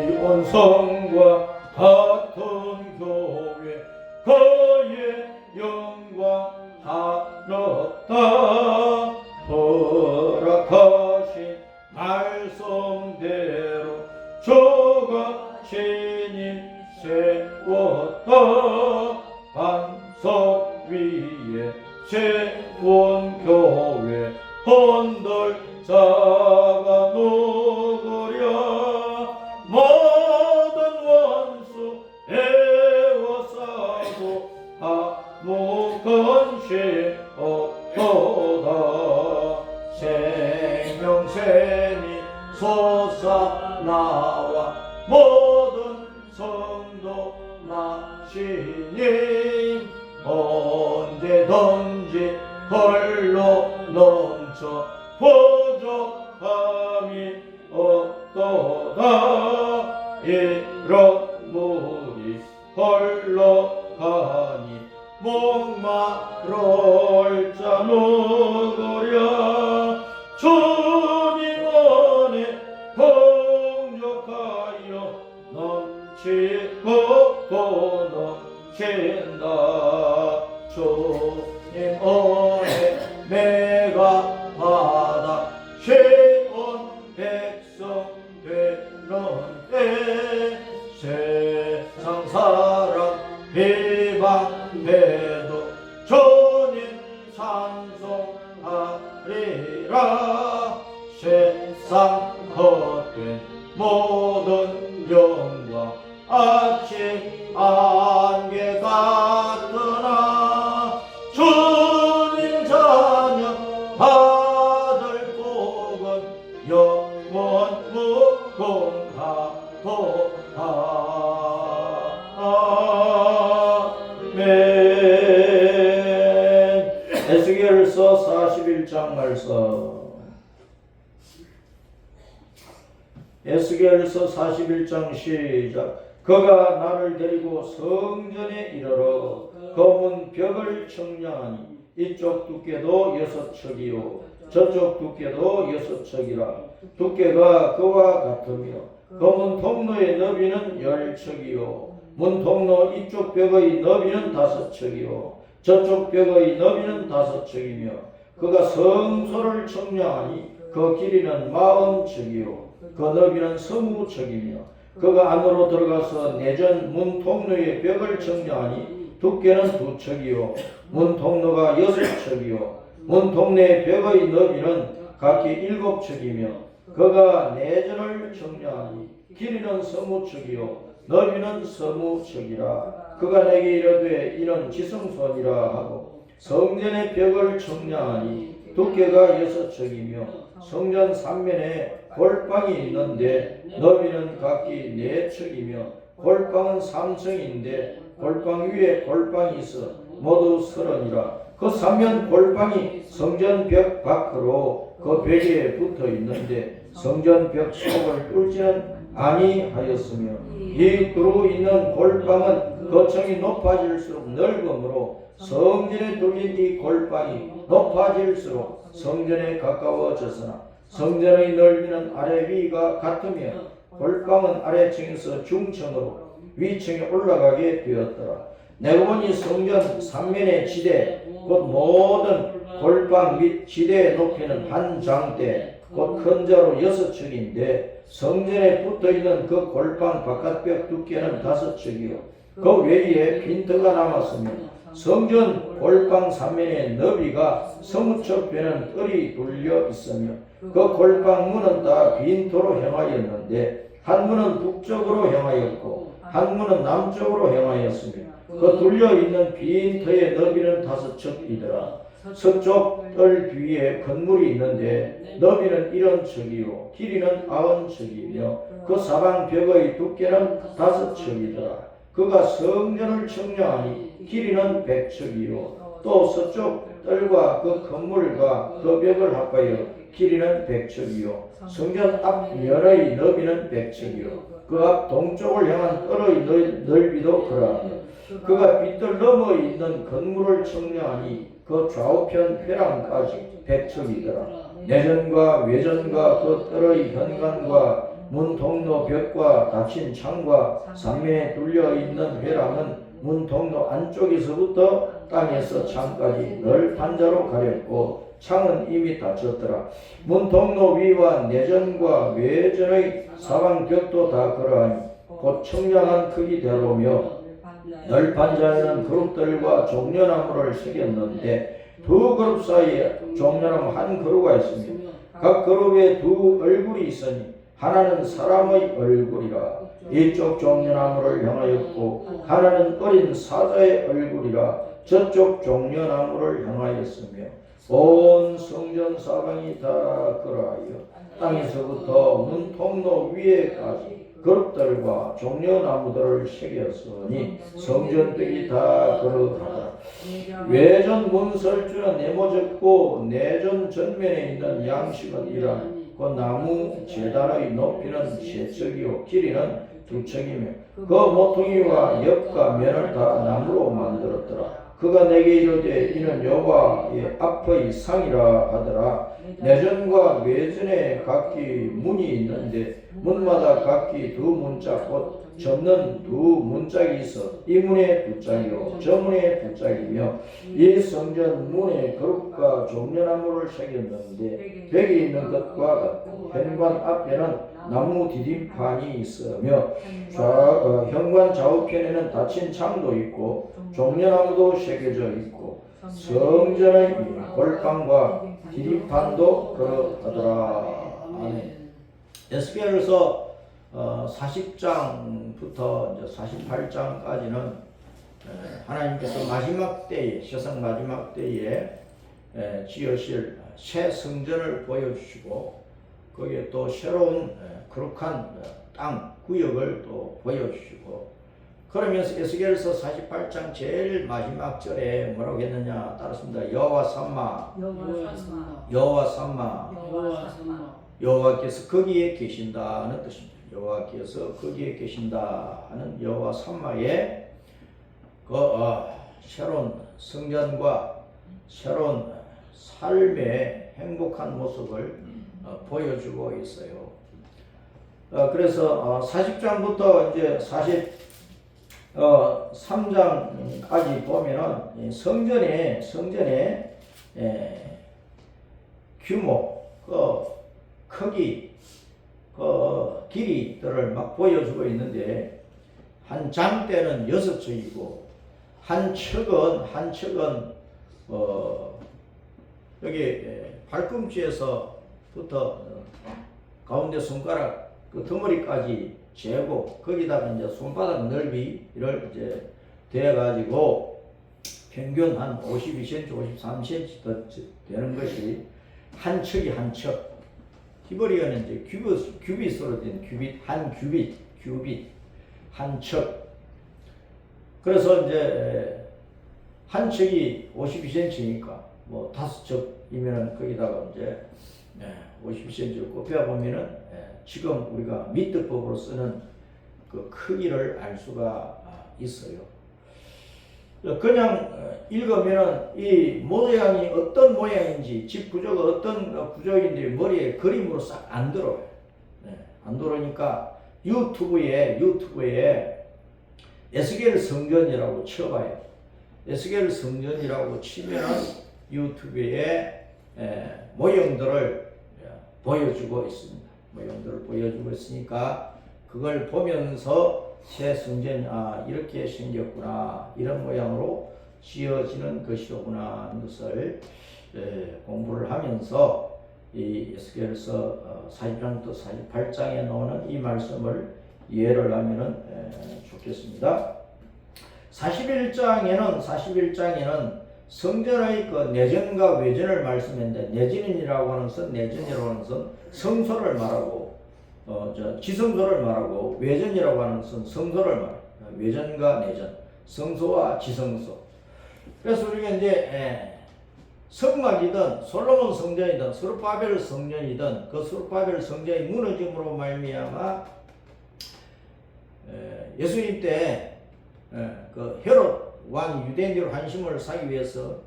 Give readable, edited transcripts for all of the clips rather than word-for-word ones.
시온성과 같은 교회 그의 영광 하늘다. 허락하신 말씀대로 주가 신이 세웠다. 반석 위에 세운 교회 흔들 자가 누구랴. 모든 원수 에워싸고 아무 근심 없도다. 생명샘이 솟아나와 모든 성도 나시니 언제든지 헐로 넘쳐 부족함이 없도다. 이런 물이 흘러가니 목마를 자 누구랴. 주님 안에 풍족하여 넘치고 또 넘친다. 주님 안에 내가 받아 시온 백성 되는데 세상 사람 비방해도 주님 찬송하리라. 세상 헛된 모든 영광 아침 안개 같으나 주님 자녀 받을 복은 영원 무궁하도다. 아멘. 에스겔서 41장 말씀. 에스겔서 41장 시작. 그가 나를 데리고 성전에 이르러 검은 벽을 청량하니 이쪽 두께도 6척이요 저쪽 두께도 6척이라. 두께가 그와 같으며 검은 통로의 너비는 10척이요 문 통로 이쪽 벽의 너비는 5척이요 저쪽 벽의 너비는 5척이며 그가 성소를 청량하니 그 길이는 40척이요 그 너비는 20척이며 그가 안으로 들어가서 내전 문 통로의 벽을 청량하니 두께는 2척이요 문 통로가 6척이요 문 통로의 벽의 너비는 각기 7척이며 그가 내전을 청량하니 길이는 20척이요 너비는 20척이라. 그가 내게 이르되 이는 지성소니라 하고 성전의 벽을 청량하니 두께가 6척이며 성전 3면에 골방이 있는데 너비는 각기 4척이며 골방은 3층인데 골방 위에 골방이 있어 모두 30이라. 그 3면 골방이 성전 벽 밖으로 그 벽에 붙어 있는데 성전 벽 속을 뚫지는 아니하였으며 이 두루 있는 골방은 거청이 높아질수록 넓으므로 성전에 뚫린 이 골방이 높아질수록 성전에 가까워졌으나 성전의 넓이는 아래 위가 같으며 골방은 아래층에서 중층으로 위층에 올라가게 되었더라. 내가 보니 성전 3면의 지대 곧 모든 골방 및 지대의 높이는 한 장대 곧 큰 자로 6척인데 성전에 붙어있는 그 골방 바깥벽 두께는 5척이요 그 외에 빈터가 남았으며 성전 골방 3면의 너비가 20척 되는 뜰이 둘려 있으며 그 골방 문은 다 빈터로 향하였는데 한 문은 북쪽으로 향하였고 한 문은 남쪽으로 향하였으며 그 둘려있는 빈터의 너비는 5척이더라. 서쪽 뜰 뒤에 건물이 있는데 너비는 70척이요 길이는 90척이며 그 사방 벽의 두께는 5척이더라. 그가 성전을 청량하니 길이는 100척이요 또 서쪽 뜰과 그 건물과 그 벽을 합하여 길이는 100척이요 성전 앞면의 너비는 100척이요 그 앞 동쪽을 향한 뜰의 넓이도 그러하며 그가 빗들 넘어 있는 건물을 청량하니 그 좌우편 회랑까지 100척이더라. 내전과 외전과 그 뜰의 현관과 문 통로 벽과 닫힌 창과 삼면에 뚫려 있는 회랑은 문 통로 안쪽에서부터 땅에서 창까지 늘 판자로 가렸고 창은 이미 닫혔더라. 문 통로 위와 내전과 외전의 사방벽도 다 그러하니 곧 청량한 크기대로며 늘 판자에는 그룹들과 종려나무를 새겼는데 두 그룹 사이에 종려나무 한 그루가 있으며 각 그룹에 두 얼굴이 있으니 하나는 사람의 얼굴이라 이쪽 종려나무를 향하였고 하나는 어린 사자의 얼굴이라 저쪽 종려나무를 향하였으며 온 성전 사방이 다 그러하여 땅에서부터 문 통로 위에까지 그룹들과 종려나무들을 새겼으니 성전벽이 다 그러하더라. 외전 문설주는 네모졌고 내전 전면에 있는 양식은 이러하니 그 나무 제단의 높이는 세 척이요 길이는 두 척이며 그 모퉁이와 옆과 면을 다 나무로 만들었더라. 그가 내게 이르되 이는 여호와의 앞의 상이라 하더라. 내전과 외전에 각기 문이 있는데 문마다 각기 두 문짝 곧 접는 두 문짝이 있어 이 문에 두 짝이요 저 문에 두 짝이며 이 성전 문에 그룹과 종려나무를 새겼는데 벽이 있는 것과 같고 현관 앞에는 나무 디딤판이 있으며 현관 좌우편에는 닫힌 창도 있고 종려나무도 새겨져 있고 성전의 골방과 디딤판도 그러하더라. 아멘. 에스겔서 40장부터 이제 48장까지는 하나님께서 마지막 때에 세상 마지막 때에 지으실 새 성전을 보여주시고 거기에 또 새로운 거룩한 땅 구역을 또 보여주시고 그러면서 에스겔서 48장 제일 마지막 절에 뭐라고 했느냐 따랐습니다. 여호와 삼마 여호와 삼마 여호와께서 거기에 계신다는 뜻입니다. 여호와께서 거기에 계신다는 여호와 삼마의 그 새로운 성전과 새로운 삶의 행복한 모습을 보여주고 있어요. 그래서 40장부터 이제 43장까지 보면은 성전의 규모, 크기, 길이들을 막 보여주고 있는데 한 장대는 6척이고 한 척은 여기 발꿈치에서부터 가운데 손가락 그 덩어리까지 재고 거기다가 이제 손바닥 넓이를 이제 대가지고 평균 한 52cm, 53cm 더 되는 것이 한 척이 한 척. 히브리어는 이제 큐빗으로 된 큐빗 한 척. 그래서 이제 한 척이 52cm니까 뭐 5척이면은 거기다가 이제 52cm를 곱해 보면은 지금 우리가 미터법으로 쓰는 그 크기를 알 수가 있어요. 그냥 읽으면은 이 모양이 어떤 모양인지 집 구조가 어떤 구조인지 머리에 그림으로 싹 안 들어요. 안 들어오니까 유튜브에 에스겔 성전이라고 쳐봐요. 에스겔 성전이라고 치면은 유튜브에 모형들을 보여주고 있습니다. 모형들을 보여주고 있으니까 그걸 보면서 새 성전이 이렇게 생겼구나, 이런 모양으로 지어지는 것이로구나 하는 것을 공부를 하면서 이 에스겔서 40장부터 48장에 나오는 이 말씀을 이해를 하면 좋겠습니다. 41장에는 성전의 그 내전과 외전을 말씀했는데 내전이라고 하는 것은 성소를 말하고 지성소를 말하고 외전이라고 하는 것은 성소를 말합니다. 외전과 내전, 성소와 지성소. 그래서 우리가 이제 성막이든 솔로몬 성전이든 스룹바벨 성전이든 그 스룹바벨 성전이 무너짐으로 말미암아 예수님 때 그 헤롯 왕 유대인들 환심을 사기 위해서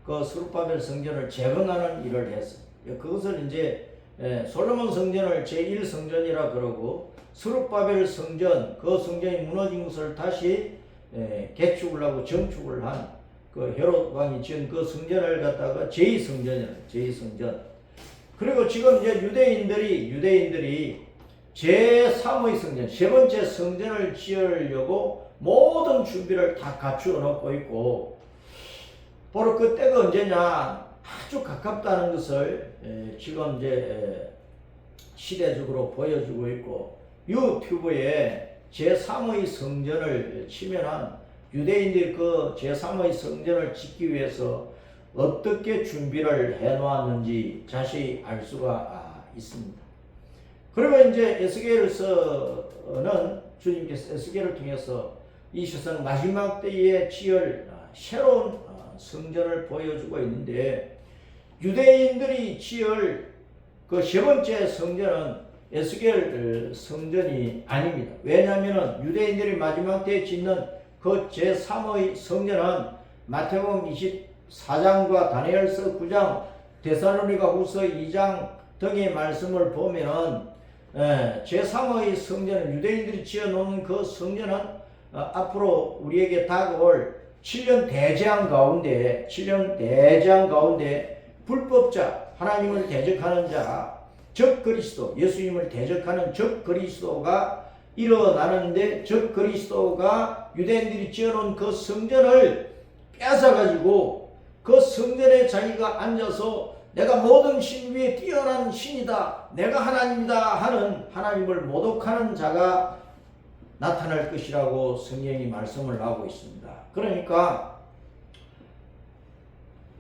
그 스룹바벨 성전을 재건하는 일을 했어요. 그것을 이제 솔로몬 성전을 제1성전이라 그러고 스룹바벨 성전, 그 성전이 무너진 것을 다시 개축을 하고 정축을 한 그 헤롯 왕이 지은 그 성전을 갖다가 제2성전이라 제2성전. 그리고 지금 이제 유대인들이 제3의 성전, 세 번째 성전을 지으려고 모든 준비를 다 갖추어 놓고 있고, 바로 그때가 언제냐, 아주 가깝다는 것을 지금 이제 시대적으로 보여주고 있고, 유튜브에 제3의 성전을 치면은 유대인들이 그 제3의 성전을 짓기 위해서 어떻게 준비를 해 놓았는지 자세히 알 수가 있습니다. 그리고 이제 에스겔서는 주님께서 에스겔을 통해서 이 세상 마지막 때에 지을 새로운 성전을 보여주고 있는데, 유대인들이 지을 그 세 번째 성전은 에스겔 성전이 아닙니다. 왜냐하면 유대인들이 마지막 때에 짓는 그 제3의 성전은 마태복음 24장과 다니엘서 9장, 데살로니가 후서 2장 등의 말씀을 보면은 제3의 성전은 유대인들이 지어놓은 그 성전은 앞으로 우리에게 다가올 7년 대재앙 가운데 불법자, 하나님을 대적하는 자, 적 그리스도, 예수님을 대적하는 적 그리스도가 일어나는데, 적 그리스도가 유대인들이 지어놓은 그 성전을 뺏어가지고 그 성전에 자기가 앉아서 내가 모든 신 위에 뛰어난 신이다, 내가 하나님이다 하는, 하나님을 모독하는 자가 나타날 것이라고 성경이 말씀을 하고 있습니다. 그러니까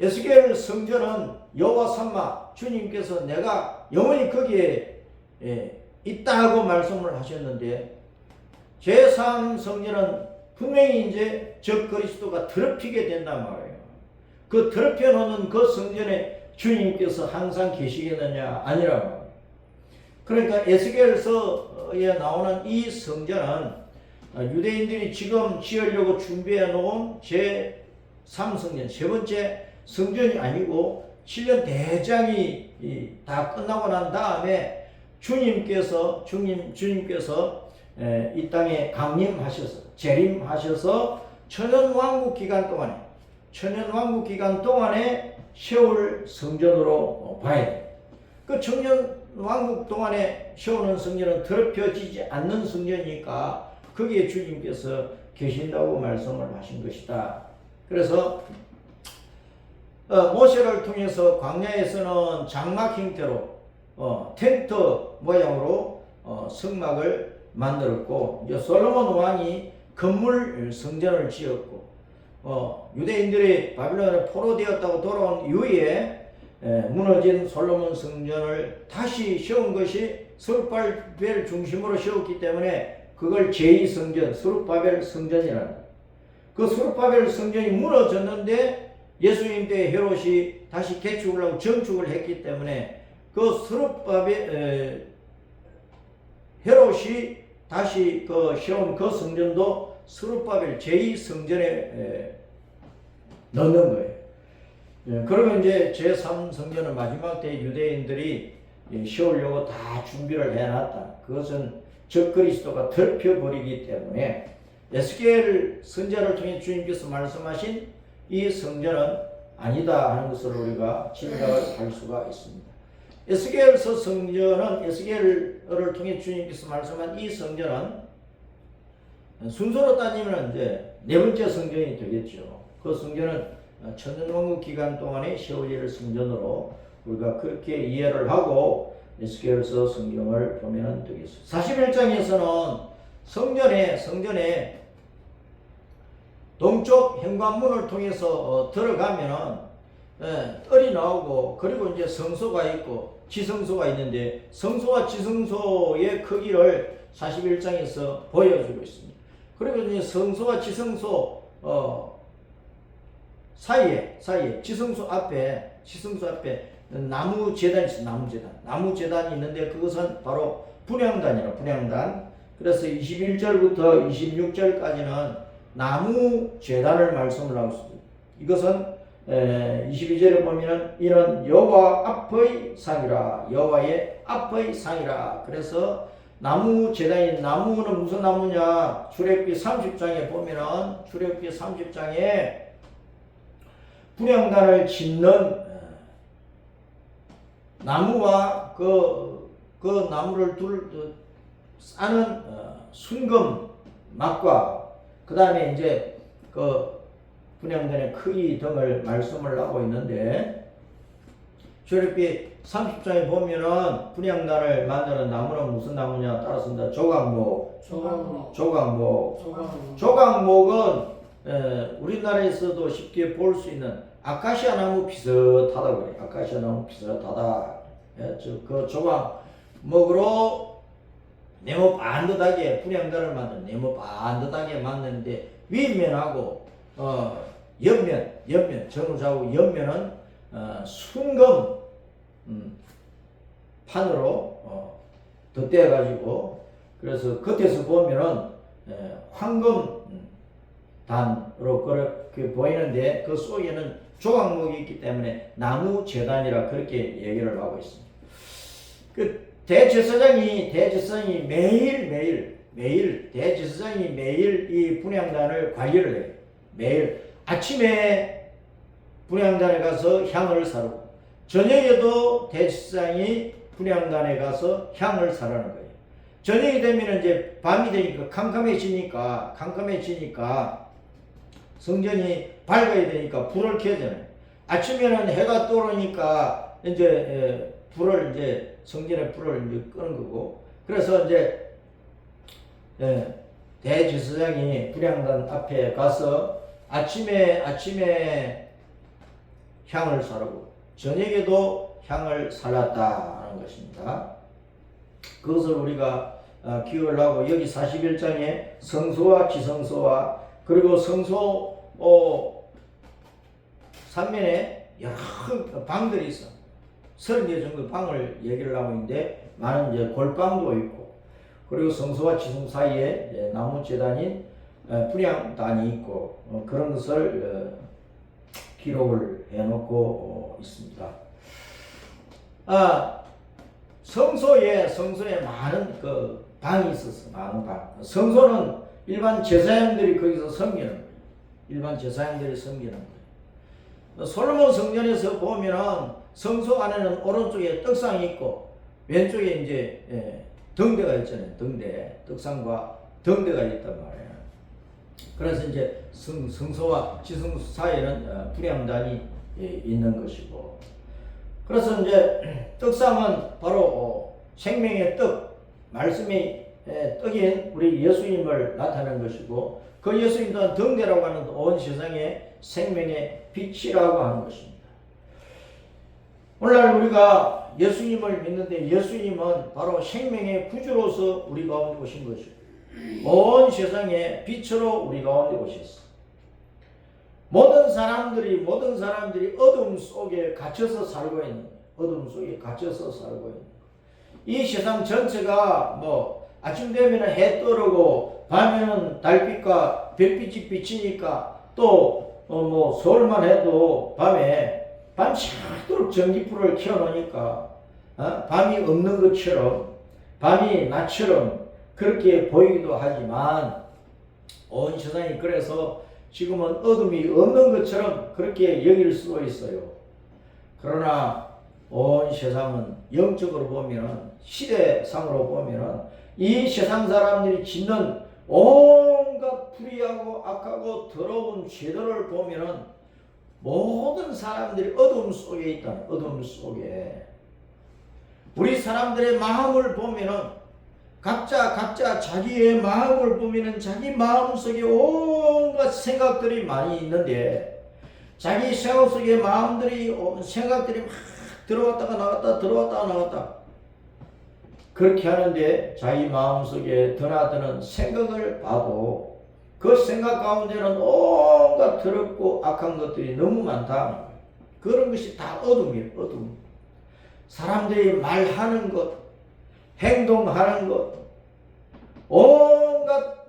에스겔 성전은 여호와 삼마, 주님께서 내가 영원히 거기에 있다고 말씀을 하셨는데, 제3성전은 분명히 이제 적 그리스도가 더럽히게 된단 말이에요. 그 더럽혀 놓는 그 성전에 주님께서 항상 계시겠느냐? 아니란 말이에요. 그러니까 에스겔서에 나오는 이 성전은 유대인들이 지금 지으려고 준비해 놓은 제3성전, 세 번째 성전이 아니고 7년 대장이 다 끝나고 난 다음에 주님께서 이 땅에 강림하셔서, 재림하셔서 천년왕국 기간 동안에 세울 성전으로 봐야 돼요. 그 천년왕국 동안에 세우는 성전은 더럽혀지지 않는 성전이니까 거기에 주님께서 계신다고 말씀을 하신 것이다. 그래서 모세를 통해서 광야에서는 장막 형태로 텐트 모양으로 성막을 만들었고, 이제 솔로몬 왕이 건물 성전을 지었고, 유대인들이 바빌론에 포로되었다고 돌아온 이후에 무너진 솔로몬 성전을 다시 세운 것이 스룹바벨 중심으로 세웠기 때문에 그걸 제2성전, 스룹바벨 성전이라는, 그 스룹바벨 성전이 무너졌는데 예수님 때 헤롯이 다시 개축을 하고 정축을 했기 때문에 그 헤롯이 다시 그 세운 그 성전도 스룹바벨 제2성전에 넣는 거예요. 그러면 이제 제3성전은 마지막 때 유대인들이 세우려고 다 준비를 해놨다. 그것은 적그리스도가 덮여버리기 때문에 에스겔 선지자를 통해 주님께서 말씀하신 이 성전은 아니다 하는 것을 우리가 짐작을 할 수가 있습니다. 에스겔서 성전은, 에스겔을 통해 주님께서 말씀한 이 성전은 순서로 따지면 이제 네 번째 성전이 되겠죠. 그 성전은 천년왕국 기간 동안에 세워질 성전으로 우리가 그렇게 이해를 하고 에스겔서 성경을 보면 되겠습니다. 41장에서는 성전에 동쪽 현관문을 통해서 들어가면은 뜰이 나오고, 그리고 이제 성소가 있고 지성소가 있는데, 성소와 지성소의 크기를 41장에서 보여주고 있습니다. 그리고 이제 성소와 지성소 사이에 지성소 앞에 나무 제단이 있어요. 나무 제단이 있는데 그것은 바로 분향단. 그래서 21절부터 26절까지는 나무 제단을 말씀을 하고 있습니다. 이것은 22절에 보면은 이는 여호와 앞의 상이라. 여호와의 앞의 상이라. 그래서 나무 제단인 나무는 무슨 나무냐? 출애굽기 30장에 보면은 출애굽기 30장에 분향단을 짓는 나무와 그 나무를 싸는 순금 막과 그 다음에 이제 그 분향단의 크기 등을 말씀을 하고 있는데 출애굽기 30장에 보면은 분향단을 만드는 나무는 무슨 나무냐 따라서 조각목. 은 우리나라에서도 쉽게 볼 수 있는 아카시아 나무 비슷하다고 그래요. 아카시아 나무 비슷하다. 그 조각목으로 네모 반듯하게 분향단을 만든 네모 반듯하게 만드는데 윗면하고 옆면 정우좌우 옆면은 순금 판으로 덧대어 가지고 그래서 겉에서 보면은 황금 단으로 그렇게 보이는데 그 속에는 조각목이 있기 때문에 나무 제단이라 그렇게 얘기를 하고 있습니다. 그 대제사장이 매일 대제사장이 매일 이 분향단을 관리를 해요. 매일 아침에 분향단에 가서 향을 사르고 저녁에도 대제사장이 분향단에 가서 향을 사르는 거예요. 저녁이 되면 이제 밤이 되니까 캄캄해지니까 성전이 밝아야 되니까 불을 켜잖아요. 아침에는 해가 떠오르니까 이제 성전의 불을 이제 끄는 거고. 그래서 이제 대제사장이 분향단 앞에 가서 아침에 향을 사르고 저녁에도 향을 살랐다는 것입니다. 그것을 우리가 기억을 하고 여기 41장에 성소와 지성소와 그리고 성소 삼면에 여러 방들이 있어. 30개 정도 방을 얘기를 하고 있는데 많은 이제 골방도 있고 그리고 성소와 지성 사이에 나무 제단인 분향단이 있고 그런 것을 기록을 해놓고 있습니다. 성소에 많은 그 방이 있었어. 많은 방. 성소는 일반 제사장들이 거기서 섬기는 거예요. 일반 제사장들이 섬기는 거예요. 솔로몬 성전에서 보면은 성소 안에는 오른쪽에 떡상이 있고 왼쪽에 이제 등대가 있잖아요. 떡상과 등대가 있단 말이에요. 그래서 이제 성소와 지성소 사이에는 분향단이 있는 것이고, 그래서 이제 떡상은 바로 생명의 떡, 말씀의 떡인 우리 예수님을 나타내는 것이고, 그 예수님 또한 등대라고 하는 온 세상의 생명의 빛이라고 하는 것입니다. 오늘날 우리가 예수님을 믿는데 예수님은 바로 생명의 구주로서 우리 가운데 오신 것이고 온 세상의 빛으로 우리 가운데 오셨어. 모든 사람들이 어둠 속에 갇혀서 살고 있는 거예요. 이 세상 전체가 아침 되면 해 떠오르고 밤에는 달빛과 별빛이 비치니까 또 서울만 해도 밤새도록 전기불을 켜놓으니까 밤이 없는 것처럼, 밤이 낮처럼 그렇게 보이기도 하지만 온 세상이 그래서 지금은 어둠이 없는 것처럼 그렇게 여길 수도 있어요. 그러나 온 세상은 영적으로 보면, 시대상으로 보면 이 세상 사람들이 짓는 온갖 불의하고 악하고 더러운 죄들을 보면 모든 사람들이 어둠 속에 있다. 어둠 속에. 우리 사람들의 마음을 보면은 각자 자기의 마음을 보면은 자기 마음 속에 온갖 생각들이 많이 있는데, 자기 생각 속에 생각들이 막 들어왔다가 나갔다 그렇게 하는데, 자기 마음 속에 드나드는 생각을 봐도 그 생각 가운데는 온갖 더럽고 악한 것들이 너무 많다. 그런 것이 다 어둠이에요. 어둠. 사람들이 말하는 것, 행동하는 것, 온갖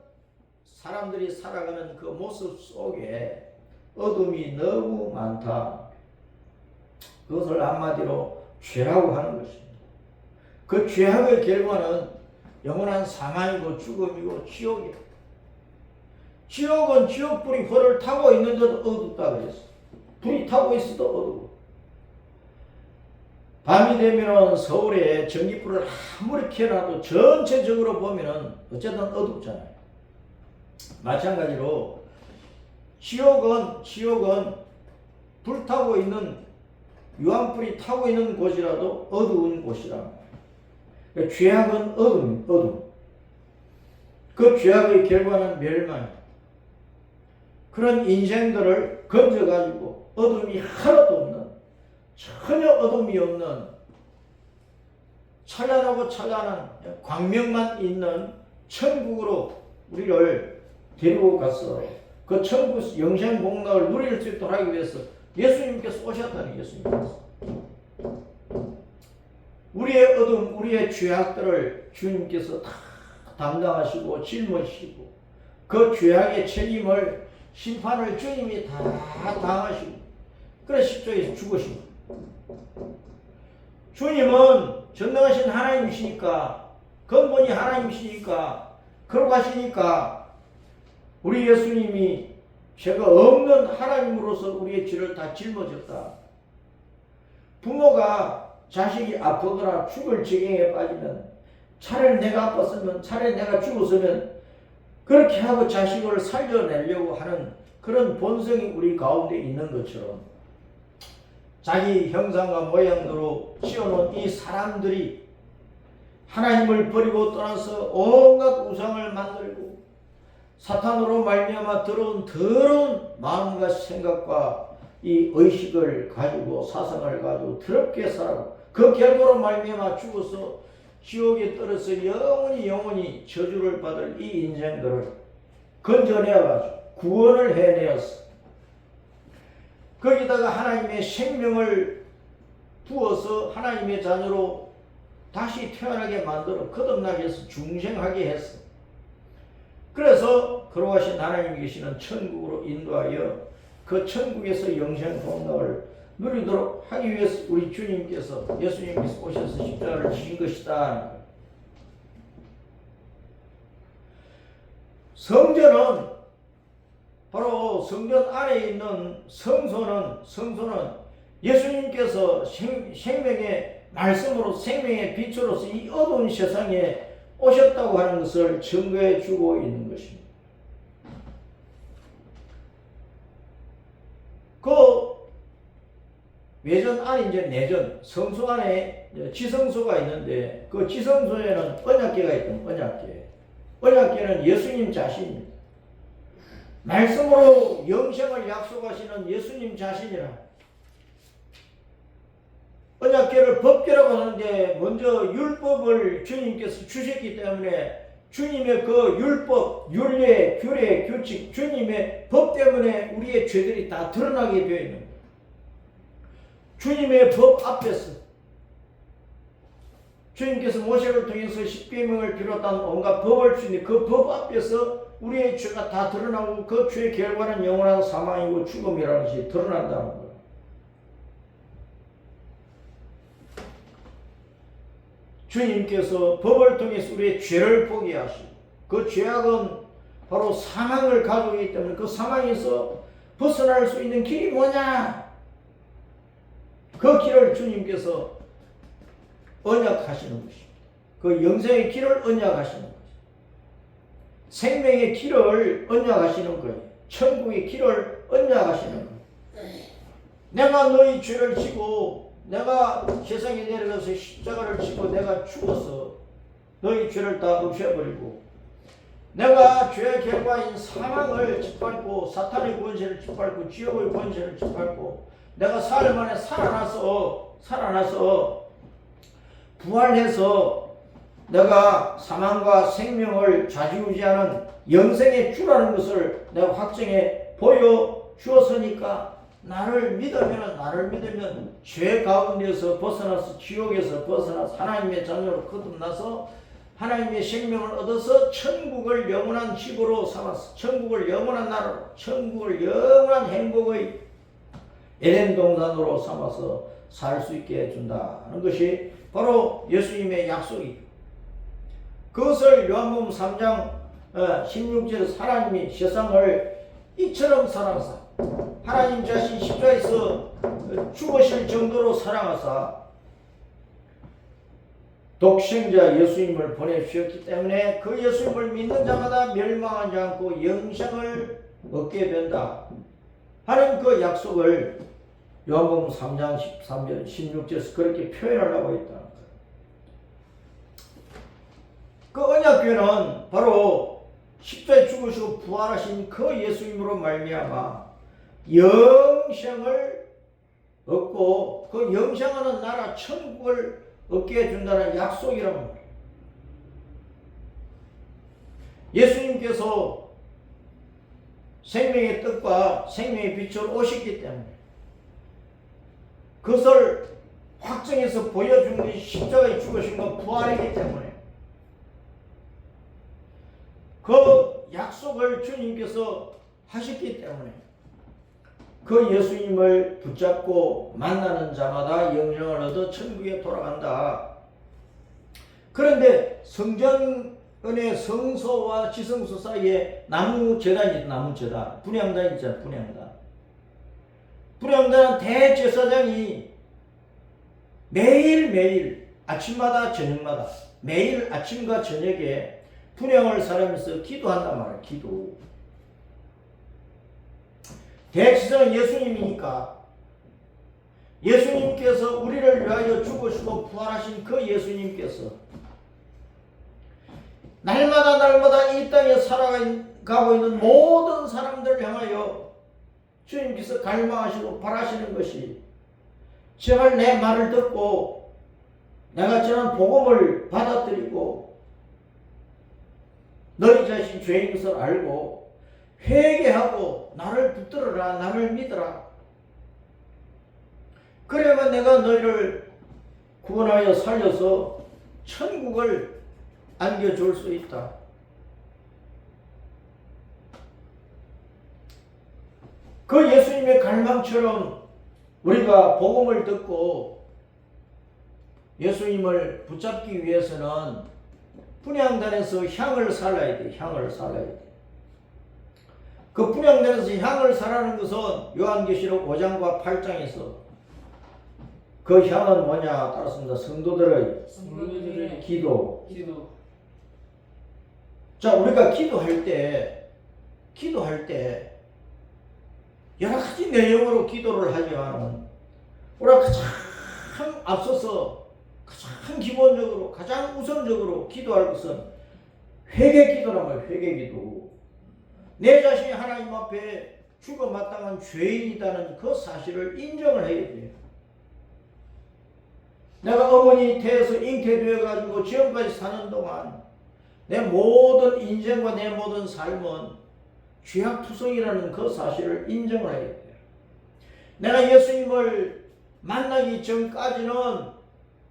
사람들이 살아가는 그 모습 속에 어둠이 너무 많다. 그것을 한마디로 죄라고 하는 것입니다. 그 죄악의 결과는 영원한 사망이고 죽음이고 지옥이다. 지옥은 지옥불이火를 타고 있는데도 어둡다 그랬어. 불이 타고 있어도 어두워. 밤이 되면 서울에 전기불을 아무리 켜놔도 전체적으로 보면은 어쨌든 어둡잖아요. 마찬가지로 지옥은 불타고 있는 유황불이 타고 있는 곳이라도 어두운 곳이라. 죄악은 어둠. 그 죄악의 결과는 멸망. 그런 인생들을 건져가지고 어둠이 하나도 없는, 전혀 어둠이 없는 찬란하고 찬란한 광명만 있는 천국으로 우리를 데리고 가서 그 천국 영생 복락을 누릴 수 있도록 하기 위해서 예수님께서 오셨다는 예수님께서. 우리의 어둠, 우리의 죄악들을 주님께서 다 담당하시고 짊어지시고 그 죄악의 책임을 심판을 주님이 다 당하시고 그래서 십자가에서 죽으신 거예요. 주님은 전능하신 하나님이시니까 근본이 하나님이시니까 그러고 하시니까 우리 예수님이 죄가 없는 하나님으로서 우리의 죄를 다 짊어졌다. 부모가 자식이 아프거나 죽을 지경에 빠지면 차라리 내가 아팠으면 차라리 내가 죽었으면 그렇게 하고 자식을 살려내려고 하는 그런 본성이 우리 가운데 있는 것처럼 자기 형상과 모양대로 지어놓은 이 사람들이 하나님을 버리고 떠나서 온갖 우상을 만들고 사탄으로 말미암아 들어온 더러운 마음과 생각과 이 의식을 가지고 사상을 가지고 더럽게 살아고 그 결과로 말미암아 죽어서 지옥에 떨어서 영원히 저주를 받을 이 인생들을 건져내어가지고 구원을 해내었어. 거기다가 하나님의 생명을 부어서 하나님의 자녀로 다시 태어나게 만들어 거듭나게 해서 중생하게 했어. 그래서 거룩하신 하나님이 계시는 천국으로 인도하여 그 천국에서 영생 복락을 누리도록 하기 위해서 우리 주님께서 예수님께서 오셔서 십자가를 지신 것이다. 성전은 바로 성전 안에 있는 성소는 예수님께서 생명의 말씀으로 생명의 빛으로서 이 어두운 세상에 오셨다고 하는 것을 증거해 주고 있는 것입니다. 그 외전 안에 이제 내전, 성소 안에 지성소가 있는데 그 지성소에는 언약궤가 있거든요. 언약궤는 예수님 자신입니다. 말씀으로 영생을 약속하시는 예수님 자신이라. 언약궤를 법궤라고 하는데 먼저 율법을 주님께서 주셨기 때문에 주님의 그 율법, 율례, 규례, 규칙, 주님의 법 때문에 우리의 죄들이 다 드러나게 되어 있는 거예요. 주님의 법 앞에서 주님께서 모세를 통해서 십계명을 비롯한 온갖 법을 주니 그 법 앞에서 우리의 죄가 다 드러나고 그 죄의 결과는 영원한 사망이고 죽음이라는 것이 드러난다는 거예요. 주님께서 법을 통해서 우리의 죄를 보게 하시고 그 죄악은 바로 사망을 가지고 있기 때문에 그 사망에서 벗어날 수 있는 길이 뭐냐? 그 길을 주님께서 언약하시는 것입니다. 그 영생의 길을 언약하시는 것입니다. 생명의 길을 언약하시는 거예요. 천국의 길을 언약하시는 거예요. 내가 너희 죄를 지고 내가 세상에 내려가서 십자가를 지고 내가 죽어서 너희 죄를 다 없애버리고 내가 죄의 결과인 사망을 짓밟고 사탄의 권세를 짓밟고 지옥의 권세를 짓밟고 내가 사흘 만에 살아나서 부활해서 내가 사망과 생명을 좌지우지하는 영생의 주라는 것을 내가 확정해 보여주었으니까 나를 믿으면 죄 가운데서 벗어나서 지옥에서 벗어나서 하나님의 자녀로 거듭나서 하나님의 생명을 얻어서 천국을 영원한 집으로 삼았어. 천국을 영원한 나라로, 천국을 영원한 행복의 에덴 동산으로 삼아서 살 수 있게 해준다는 것이 바로 예수님의 약속이죠. 그것을 요한복음 3장 16절에서 하나님이 세상을 이처럼 사랑하사 하나님 자신 십자가에서 죽으실 정도로 사랑하사 독생자 예수님을 보내주셨기 때문에 그 예수님을 믿는 자마다 멸망하지 않고 영생을 얻게 된다 하는 그 약속을 요한복음 3장 13절 16절에서 그렇게 표현을 하고 있다는 거예요. 그 언약궤는 바로 십자가에 죽으시고 부활하신 그 예수님으로 말미암아 영생을 얻고 그 영생하는 나라 천국을 얻게 해준다는 약속이란 말이에요. 예수님께서 생명의 떡과 생명의 빛으로 오셨기 때문에 그것을 확정해서 보여준 것이 십자가에 죽으신 부활이기 때문에 그 약속을 주님께서 하셨기 때문에 그 예수님을 붙잡고 만나는 자마다 영생을 얻어 천국에 돌아간다. 그런데 성전의 성소와 지성소 사이에 나무 제단이 나무 제단, 분향단 있잖아요. 분향단. 분향단은 대제사장이 매일매일 아침마다 저녁마다 매일 아침과 저녁에 분향을 사람에서 기도한단 말이에요. 기도. 대제사장은 예수님이니까 예수님께서 우리를 위하여 죽으시고 부활하신 그 예수님께서 날마다 이 땅에 살아가고 있는 모든 사람들을 향하여 주님께서 갈망하시고 바라시는 것이 제발 내 말을 듣고 내가 전한 복음을 받아들이고 너희 자신 죄인 것을 알고 회개하고 나를 붙들어라, 나를 믿어라. 그래야만 내가 너희를 구원하여 살려서 천국을 안겨줄 수 있다. 그 예수님의 갈망처럼 우리가 복음을 듣고 예수님을 붙잡기 위해서는 분향단에서 향을 살라야 돼. 향을 살라야 돼. 그 분향단에서 향을 살라는 것은 요한계시록 5장과 8장에서 그 향은 뭐냐 따랐습니다. 성도들의 기도. 자, 우리가 기도할 때 여러 가지 내용으로 기도를 하지만 우리가 가장 앞서서 가장 기본적으로 가장 우선적으로 기도할 것은 회개 기도란 말이에요. 회개 기도. 내 자신이 하나님 앞에 죽어 마땅한 죄인이라는 그 사실을 인정을 해야 돼요. 내가 어머니 태에서 잉태되어 가지고 지금까지 사는 동안 내 모든 인생과 내 모든 삶은 죄악투성이라는 그 사실을 인정을 해야 돼요. 내가 예수님을 만나기 전까지는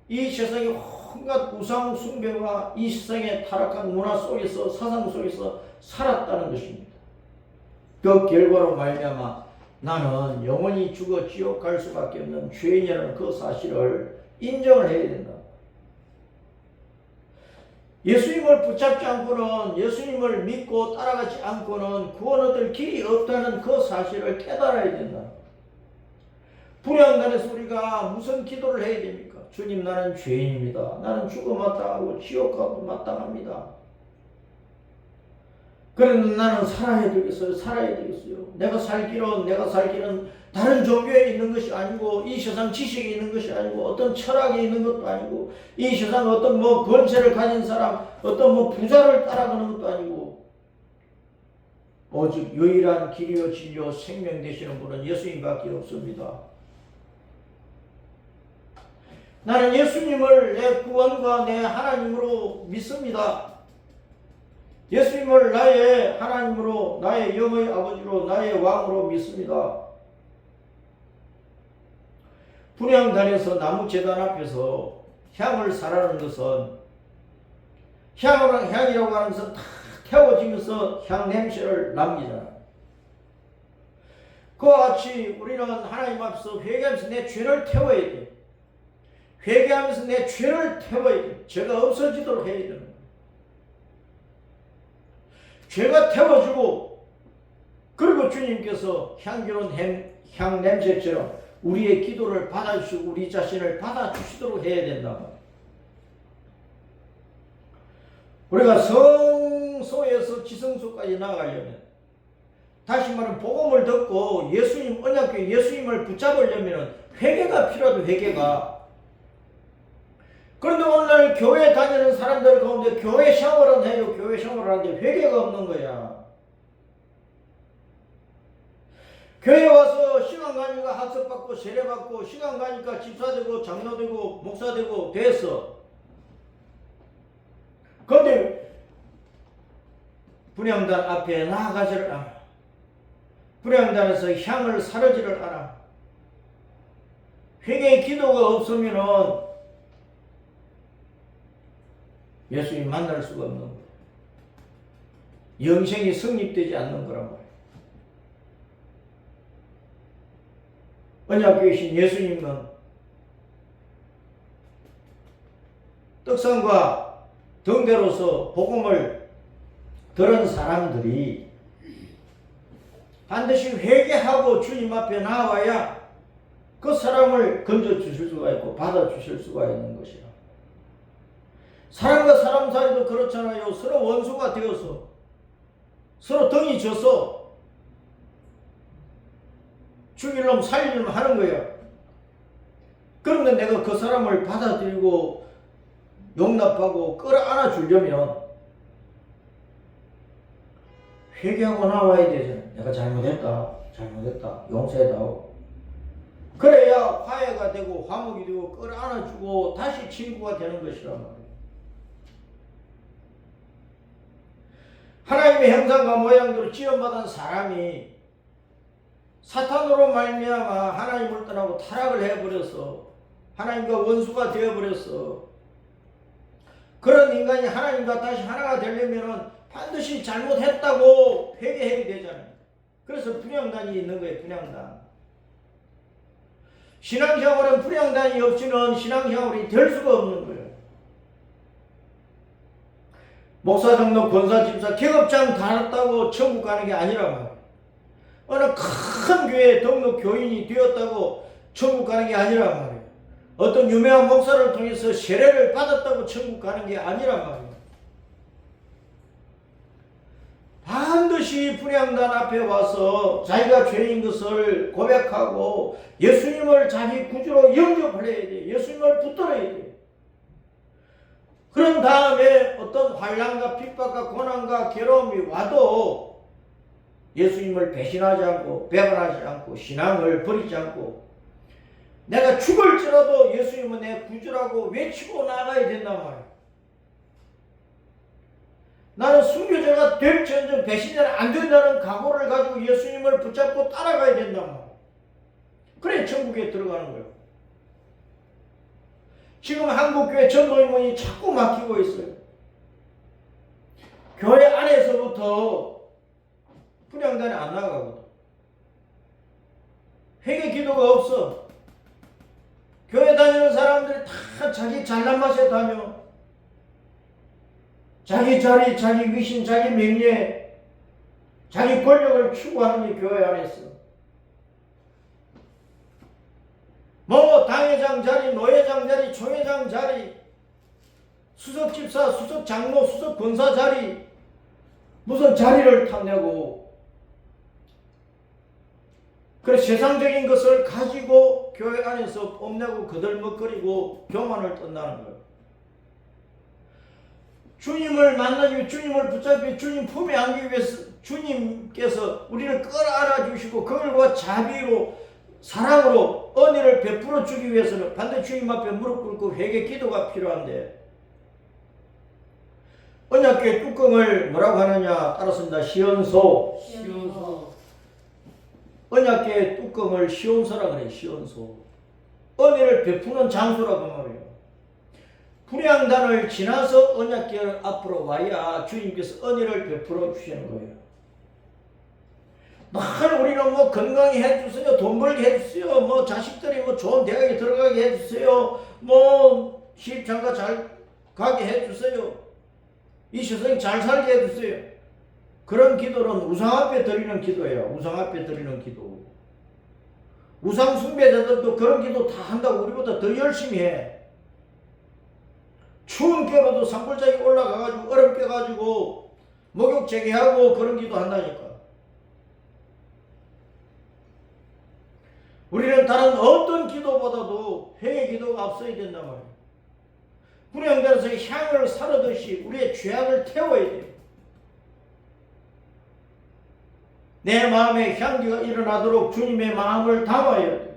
이 세상의 온갖 우상 숭배와 이 세상의 타락한 문화 속에서 사상 속에서 살았다는 것입니다. 그 결과로 말미암아 나는 영원히 죽어 지옥 갈 수밖에 없는 죄인이라는 그 사실을 인정을 해야 된다. 예수님을 붙잡지 않고는 예수님을 믿고 따라가지 않고는 구원 얻을 길이 없다는 그 사실을 깨달아야 된다. 분향단에서 우리가 무슨 기도를 해야 됩니까? 주님, 나는 죄인입니다. 나는 죽어 마땅하고 지옥 가고 마땅합니다. 그런데 나는 살아야 되겠어요. 내가 살 길은 다른 종교에 있는 것이 아니고 이 세상 지식이 있는 것이 아니고 어떤 철학이 있는 것도 아니고 이 세상 어떤 권세를 가진 사람 어떤 부자를 따라가는 것도 아니고 오직 유일한 길이요 진리요 생명 되시는 분은 예수님밖에 없습니다. 나는 예수님을 내 구원과 내 하나님으로 믿습니다. 예수님을 나의 하나님으로, 나의 영의 아버지로, 나의 왕으로 믿습니다. 분향단에서 나무 제단 앞에서 향을 사라는 것은 향이라고 하면서 다 태워지면서 향 냄새를 남기잖아. 그와 같이 우리는 하나님 앞에서 회개하면서 내 죄를 태워야 돼. 회개하면서 내 죄를 태워야 돼. 죄가 없어지도록 해야 되는 거야. 죄가 태워지고, 그리고 주님께서 향기로운 향 냄새처럼 우리의 기도를 받아주시고 우리 자신을 받아주시도록 해야 된다. 우리가 성소에서 지성소까지 나아가려면, 다시 말하면 복음을 듣고 예수님, 언약교회 예수님을 붙잡으려면 회개가 필요하다. 회개가. 그런데 오늘 교회 다니는 사람들 가운데 교회 샤워를 해요. 교회 샤워를 하는데 회개가 없는 거야. 교회 와서 시간 가니까 학습받고 세례받고, 시간 가니까 집사되고 장로되고 목사되고 됐어. 그런데 분향단 앞에 나아가지를 않아. 분향단에서 향을 사르지를 않아. 회개의 기도가 없으면은 예수님 만날 수가 없는 거예요. 영생이 성립되지 않는 거란 말이에요. 언약교회신 예수님은 떡상과 등대로서 복음을 들은 사람들이 반드시 회개하고 주님 앞에 나와야 그 사람을 건져주실 수가 있고 받아주실 수가 있는 것이라. 사람과 사람 사이도 그렇잖아요. 서로 원수가 되어서 서로 등이 져서 죽일 놈 살릴 놈 하는 거야. 그런데 내가 그 사람을 받아들이고 용납하고 끌어안아 주려면 회개하고 나와야 되잖아. 내가 잘못했다, 용서해다오. 그래야 화해가 되고 화목이 되고 끌어안아 주고 다시 친구가 되는 것이란 말이에요. 하나님의 형상과 모양대로 지음받은 사람이 사탄으로 말미암아 하나님을 떠나고 타락을 해버려서 하나님과 원수가 되어버렸어. 그런 인간이 하나님과 다시 하나가 되려면 반드시 잘못했다고 회개해야 되잖아요. 그래서 분향단이 있는 거예요. 분향단. 신앙생활은 분향단이 없이는 신앙생활이 될 수가 없는 거예요. 목사, 장로, 권사, 집사, 계급장 달았다고 천국 가는 게 아니란 말이에요. 어느 큰 교회에 등록 교인이 되었다고 천국 가는 게 아니란 말이에요. 어떤 유명한 목사를 통해서 세례를 받았다고 천국 가는 게 아니란 말이에요. 반드시 분향단 앞에 와서 자기가 죄인 것을 고백하고 예수님을 자기 구주로 영접을 해야 돼. 예수님을 붙들어야 돼. 그런 다음에 어떤 환난과 핍박과 고난과 괴로움이 와도 예수님을 배신하지 않고 배반하지 않고 신앙을 버리지 않고 내가 죽을지라도 예수님은 내 구주라고 외치고 나가야 된단 말이야. 나는 순교자가 될지언정 배신자는 안 된다는 각오를 가지고 예수님을 붙잡고 따라가야 된단 말이야. 그래 천국에 들어가는 거예요. 지금 한국교회 전도인문이 자꾸 막히고 있어요. 교회 안에서부터 분향단에 안 나가거든. 회개 기도가 없어. 교회 다니는 사람들이 다 자기 잘난 맛에 다녀. 자기 자리, 자기 위신, 자기 명예, 자기 권력을 추구하는 게 교회 안에 있어. 뭐 당회장 자리, 노회장 자리, 총회장 자리, 수석집사, 수석장로, 수석권사 자리, 무슨 자리를 탐내고 그래 세상적인 것을 가지고 교회 안에서 뽐내고 거들먹거리고 교만을 떤다는 거예요. 주님을 만나기 위해 주님을 붙잡기 주님 품에 안기 위해서 주님께서 우리를 끌어안아 주시고 그걸과 자비로 사랑으로 은혜를 베풀어 주기 위해서는 반드시 주님 앞에 무릎 꿇고 회개 기도가 필요한데 언약궤 뚜껑을 뭐라고 하느냐 따랐습니다. 시온소. 언약궤 뚜껑을 시온소라 그래요. 시온소. 은혜를 베푸는 장소라고 말해요. 분향단을 지나서 언약궤 앞으로 와야 주님께서 은혜를 베풀어 주시는 거예요. 늘 우리는 뭐 건강히 해주세요, 돈 벌게 해주세요, 뭐 자식들이 뭐 좋은 대학에 들어가게 해주세요, 뭐 시집장가 잘 가게 해주세요, 이 세상에 잘 살게 해주세요. 그런 기도는 우상 앞에 드리는 기도예요. 우상 앞에 드리는 기도. 우상 숭배자들도 그런 기도 다 한다고 우리보다 더 열심히 해. 추운 겨울에도 산불장에 올라가가지고 얼음 깨가지고 목욕 재개하고 그런 기도 한다니까. 우리는 다른 어떤 기도보다도 회개 기도가 앞서야 된단 말이에요. 분향단에서 향을 사르듯이 우리의 죄악을 태워야 돼요. 내 마음에 향기가 일어나도록 주님의 마음을 담아야 돼요.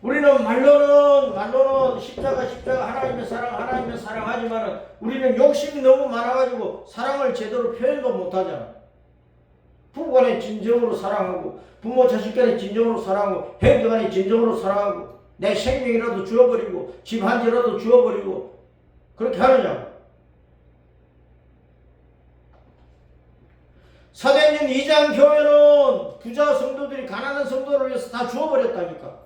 우리는 말로는 십자가 하나님의 사랑 하지만은 우리는 욕심이 너무 많아가지고 사랑을 제대로 표현도 못하잖아. 부부간에 진정으로 사랑하고 부모 자식간에 진정으로 사랑하고 형제간에 진정으로 사랑하고 내 생명이라도 주어버리고 집 한 채라도 주어버리고 그렇게 하느냐고. 사도행전 2장 교회는 부자 성도들이 가난한 성도를 위해서 다 주어버렸다니까.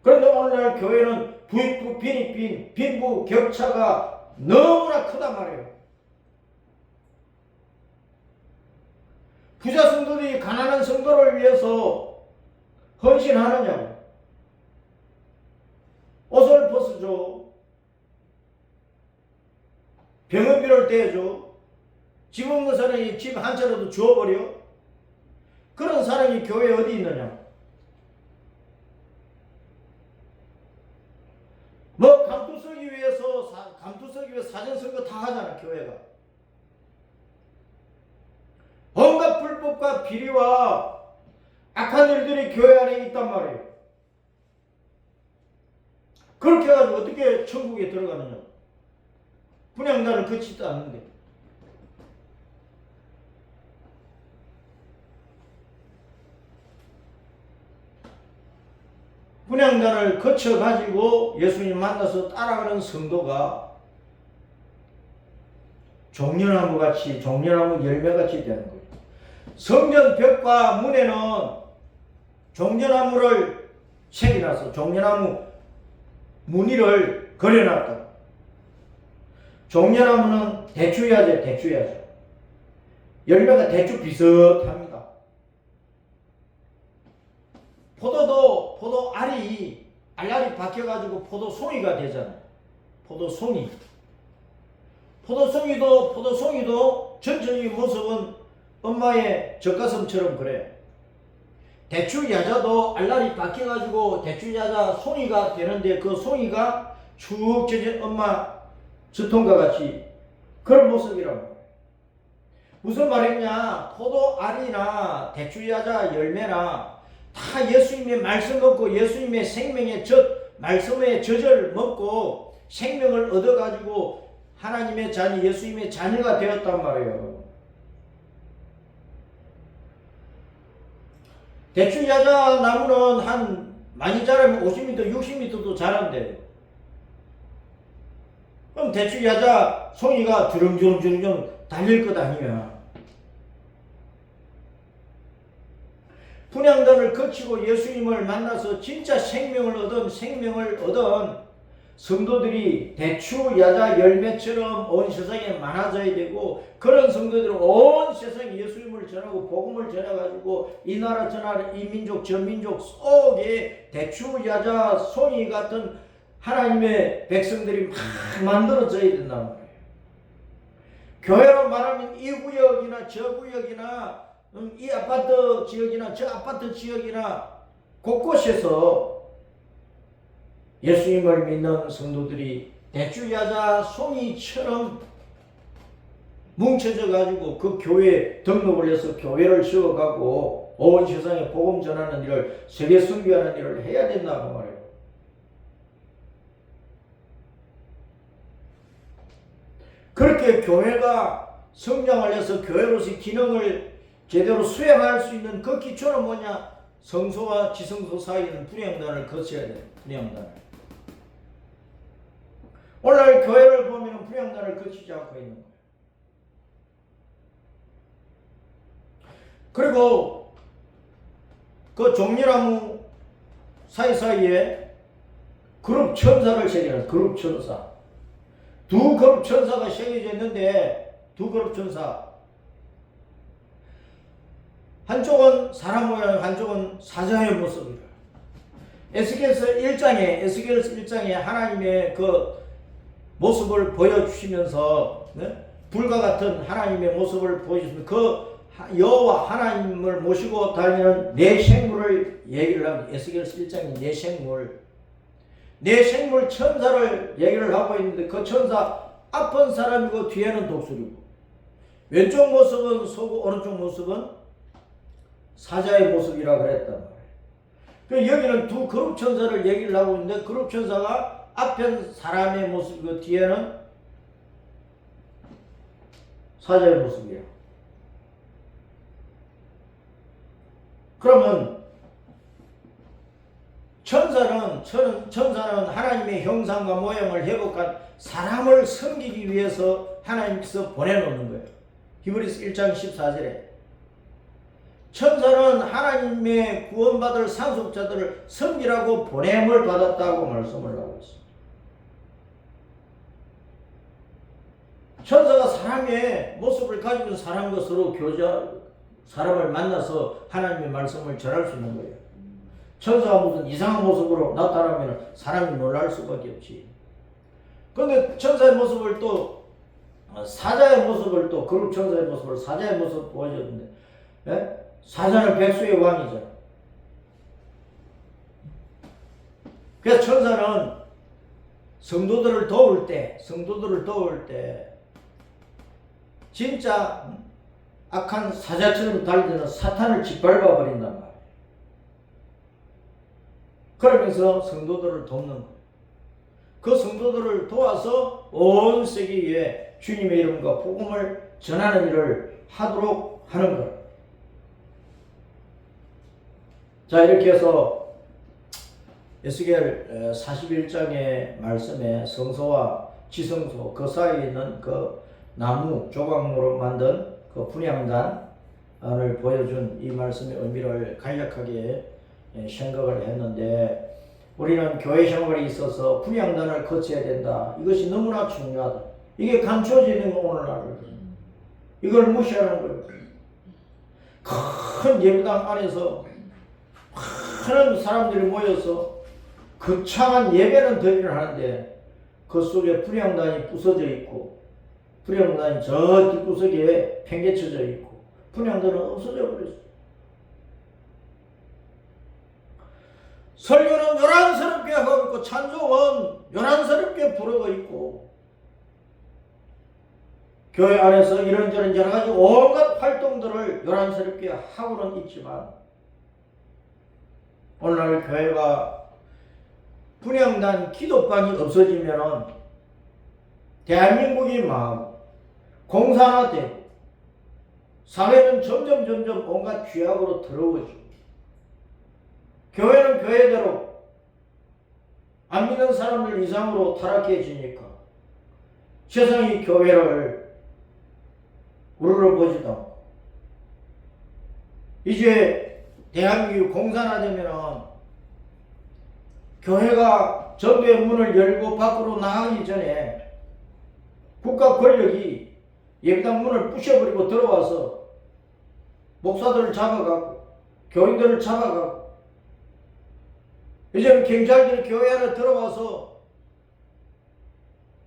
그런데 오늘날 교회는 부익부 빈부 격차가 너무나 크단 말이에요. 부자 성도들이 가난한 성도를 위해서 헌신하느냐고. 옷을 벗어줘. 병원비를 떼줘. 집 없는 사람이 집 한 채라도 주어버려. 그런 사람이 교회에 어디 있느냐. 뭐 감투쓰기 위해서 사전선거 다 하잖아. 교회가. 온갖 불법과 비리와 악한 일들이 교회 안에 있단 말이에요. 그렇게 해가지고 어떻게 천국에 들어가느냐. 분향단을 거치지도 않는데. 분향단을 거쳐가지고 예수님 만나서 따라가는 성도가 종려나무 열매같이 되는 거예요. 성전 벽과 문에는 종려나무를 새겨놔서 종려나무 무늬를 그려놨다. 종려나무는 대추야죠. 열매가 대추 비슷합니다. 포도 알알이 박혀가지고 포도송이가 되잖아요. 포도송이도 전체적인 모습은 엄마의 젖가슴처럼 그래. 대추야자도 알알이 박혀가지고 대추야자 송이가 되는데 그 송이가 축 젖은 엄마 젖통과 같이 그런 모습이라고. 무슨 말이냐? 포도알이나 대추야자 열매나 다 예수님의 말씀 먹고 예수님의 생명의 말씀의 젖을 먹고 생명을 얻어가지고 하나님의 자녀, 예수님의 자녀가 되었단 말이에요. 대추야자 나무는 많이 자라면 50m, 60m도 자란대. 그럼 대추야자 송이가 주렁주렁 달릴 것 아니야. 분향단을 거치고 예수님을 만나서 진짜 생명을 얻은 성도들이 대추야자 열매처럼 온 세상에 많아져야 되고, 그런 성도들은 온 세상에 예수님을 전하고 복음을 전해가지고 이 나라 저 나라 이 민족 저 민족 속에 대추야자 송이 같은 하나님의 백성들이 막 만들어져야 된단 말이에요. 교회로 말하면 이 구역이나 저 구역이나 이 아파트 지역이나 저 아파트 지역이나 곳곳에서 예수님을 믿는 성도들이 대추야자 송이처럼 뭉쳐져 가지고 그 교회에 등록을 해서 교회를 세워가고 온 세상에 복음 전하는 일을, 세계 선교하는 일을 해야 된다고 말해요. 그렇게 교회가 성장을 해서 교회로서의 기능을 제대로 수행할 수 있는 그 기초는 뭐냐? 성소와 지성소 사이에는 분향단을 거쳐야 돼요. 분향단을. 오늘 교회를 보면 분향단을 거치지 않고 있는 거예요. 그리고 그 종려나무 사이사이에 그룹 천사를 새기는 그룹 천사. 두 그룹 천사가 새겨져 있는데 두 그룹 천사. 한쪽은 사람 모양, 한쪽은 사자의 모습이라. 에스겔서 1장에 하나님의 그 모습을 보여주시면서 네? 불과 같은 하나님의 모습을 보여주시면 그 여호와 하나님을 모시고 다니는 네 생물을 얘기를 하고 에스겔서 1장에 네 생물 천사를 얘기를 하고 있는데 그 천사 앞은 사람이고 뒤에는 독수리고 왼쪽 모습은 소고 오른쪽 모습은 사자의 모습이라 그랬단 말이에요. 그 여기는 두 그룹 천사를 얘기를 하고 있는데 그룹 천사가 앞엔 사람의 모습이고 뒤에는 사자의 모습이에요. 그러면 천사는 하나님의 형상과 모양을 회복한 사람을 섬기기 위해서 하나님께서 보내놓는 거예요. 히브리서 1장 14절에 천사는 하나님의 구원받을 상속자들을 섬기라고 보냄을 받았다고 말씀을 하고 있습니다. 천사가 사람의 모습을 가지고 사람과 서로 사람을 만나서 하나님의 말씀을 전할 수 있는 거예요. 천사가 무슨 이상한 모습으로 나타나면 사람이 놀랄 수밖에 없지. 그런데 천사의 모습을 또 사자의 모습을 또 그룹 천사의 모습을 사자의 모습을 보여줬는데 예? 사자는 백수의 왕이잖아. 그래서 천사는 성도들을 도울 때 진짜 악한 사자처럼 달리는 사탄을 짓밟아 버린단 말이에요. 그러면서 성도들을 돕는 거예요. 그 성도들을 도와서 온 세계에 주님의 이름과 복음을 전하는 일을 하도록 하는 거예요. 자, 이렇게 해서 에스겔 41장의 말씀에 성소와 지성소 그 사이에 있는 그 나무 조각으로 만든 그 분향단을 보여준 이 말씀의 의미를 간략하게 생각을 했는데 우리는 교회 생활에 있어서 분향단을 거쳐야 된다. 이것이 너무나 중요하다. 이게 감춰지는 오늘날 이걸 무시하는 거예요. 큰 예배당 안에서 많은 사람들이 모여서 거창한 예배는 드리를 하는데 그 속에 분향단이 부서져 있고 분향단이 저 뒷구석에 팽개쳐져 있고 분향단은 없어져 버렸어요. 설교는 요란스럽게 하고 있고 찬송은 요란스럽게 부르고 있고 교회 안에서 이런저런 여러가지 온갖 활동들을 요란스럽게 하고는 있지만 오늘날 교회가 분향단 기도방이 없어지면 대한민국이 막 공산화되고 사회는 점점 온갖 죄악으로 더러워지고 교회는 교회대로 안 믿는 사람들 이상으로 타락해지니까 세상이 교회를 우러러 보지도 않고 이제 대한민국이 공산화되면 교회가 전도의 문을 열고 밖으로 나가기 전에 국가 권력이 예배당 문을 부셔버리고 들어와서 목사들을 잡아가고 교인들을 잡아가고 이제는 경찰들이 교회 안에 들어와서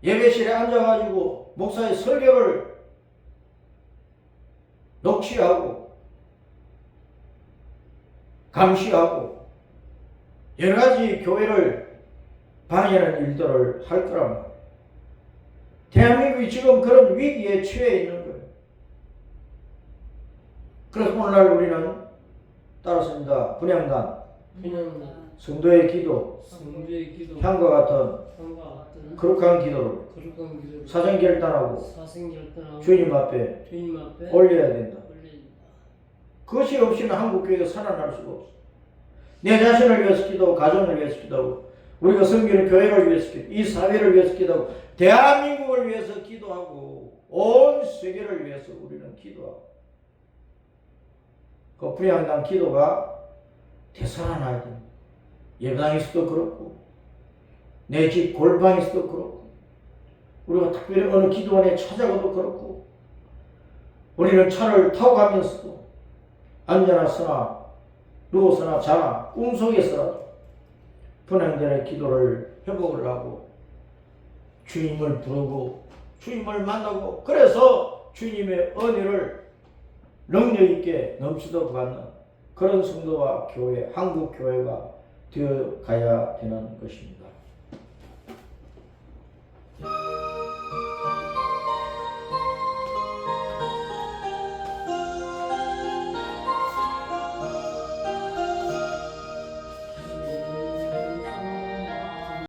예배실에 앉아가지고 목사의 설교를 녹취하고 감시하고 여러가지 교회를 방해하는 일들을 할 거란 말이에요. 대한민국이 지금 그런 위기에 처해 있는 거예요. 그래서 오늘날 우리는 따랐습니다. 분향단 성도의 기도 향과 같은 거룩한 기도를 사생결단하고 주님 앞에 올려야 된다. 그것이 없이는 한국교회가 살아날 수가 없어. 내 자신을 위해서 기도하고 가정을 위해서 기도하고 우리가 섬기는 교회를 위해서 기도, 이 사회를 위해서 기도하고 대한민국을 위해서 기도하고 온 세계를 위해서 우리는 기도하고 그 불량당 기도가 되살아나야 됩니다. 예배당에서도 그렇고 내 집 골방에서도 그렇고 우리가 특별히 어느 기도원에 찾아가도 그렇고 우리는 차를 타고 가면서도 앉아나 서나 누워서나 자나 꿈속에서라도 분향전의 기도를 회복을 하고 주님을 부르고 주님을 만나고 그래서 주님의 은혜를 능력 있게 넘치도록 받는 그런 성도와 교회, 한국 교회가 되어 가야 되는 것입니다.